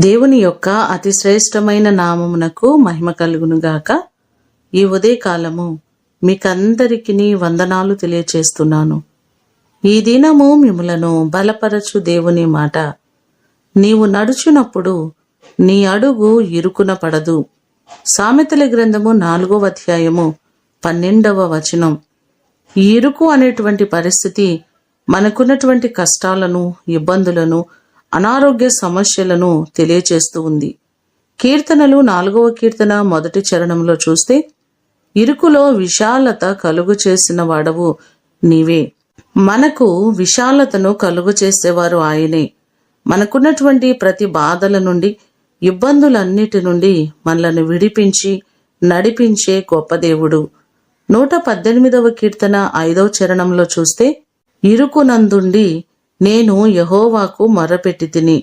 దేవుని యొక్క అతి శ్రేష్టమైన నామమునకు మహిమ కలుగునుగాక. ఈ ఉదయకాలము మీకందరికీ వందనాలు తెలియచేస్తున్నాను. ఈ దినము మిమ్ములను బలపరచు దేవుని మాట. నీవు నడుచునప్పుడు నీ అడుగు ఇరుకున పడదు. సామెతల గ్రంథము 4వ అధ్యాయము 12వ వచనం. ఈ ఇరుకు అనేటువంటి పరిస్థితి మనకున్నటువంటి కష్టాలను, ఇబ్బందులను, అనారోగ్య సమస్యలను తెలియచేస్తూ ఉంది. కీర్తనలు 4వ కీర్తన 1వ చరణంలో చూస్తే, ఇరుకులో విశాలత కలుగు చేసిన వాడవు నీవే. మనకు విశాలతను కలుగు చేసేవారు ఆయనే. మనకున్నటువంటి ప్రతి బాధల నుండి, ఇబ్బందులన్నిటి నుండి మనలను విడిపించి నడిపించే గొప్ప దేవుడు. 118వ కీర్తన 5వ చరణంలో చూస్తే, ఇరుకునందుండి నేను యెహోవాకు మొర్రపెట్టితిని,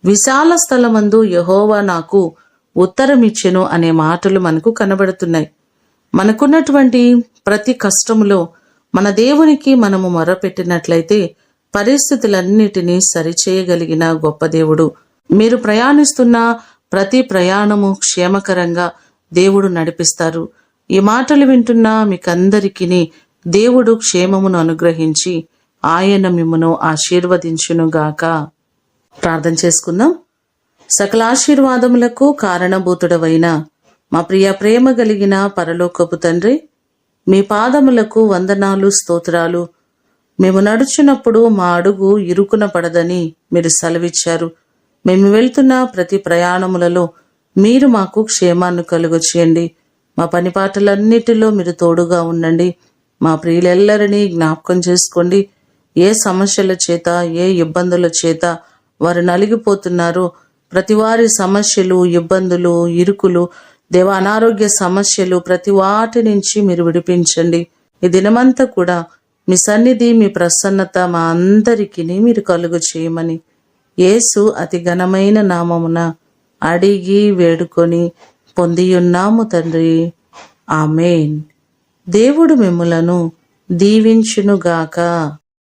విశాల స్థలమందు యెహోవా నాకు ఉత్తరమిచ్చెను అనే మాటలు మనకు కనబడుతున్నాయి. మనకున్నటువంటి ప్రతి కష్టములో మన దేవునికి మనము మొర్రపెట్టినట్లయితే పరిస్థితులన్నిటినీ సరిచేయగలిగిన గొప్ప దేవుడు. మీరు ప్రయాణిస్తున్న ప్రతి ప్రయాణము క్షేమకరంగా దేవుడు నడిపిస్తారు. ఈ మాటలు వింటున్న మీకందరికీ దేవుడు క్షేమమును అనుగ్రహించి ఆయన మిమ్మును ఆశీర్వదించునుగాక. ప్రార్థన చేసుకుందాం. సకల ఆశీర్వాదములకు కారణభూతుడవైన మా ప్రేమ కలిగిన పరలోకపు తండ్రి, మీ పాదములకు వందనాలు, స్తోత్రాలు. మేము నడుచున్నప్పుడు మా అడుగు ఇరుకున పడదని మీరు సెలవిచ్చారు. మేము వెళ్తున్న ప్రతి ప్రయాణములలో మీరు మాకు క్షేమాన్ని కలుగచేయండి. మా పనిపాటలన్నిటిలో మీరు తోడుగా ఉండండి. మా ప్రియులెల్లరినీ జ్ఞాపకం చేసుకోండి. ఏ సమస్యల చేత, ఏ ఇబ్బందుల చేత వారు నలిగిపోతున్నారో ప్రతి వారి సమస్యలు, ఇబ్బందులు, ఇరుకులు, అనారోగ్య సమస్యలు ప్రతి వాటి నుంచి మీరు విడిపించండి. ఈ దినమంతా కూడా మీ సన్నిధి, మీ ప్రసన్నత మా అందరికీ మీరు కలుగు చేయమని యేసు అతి ఘనమైన నామమున అడిగి వేడుకొని పొందియున్నాము తండ్రి. ఆమేన్. దేవుడు మిమ్ములను దీవించునుగాక.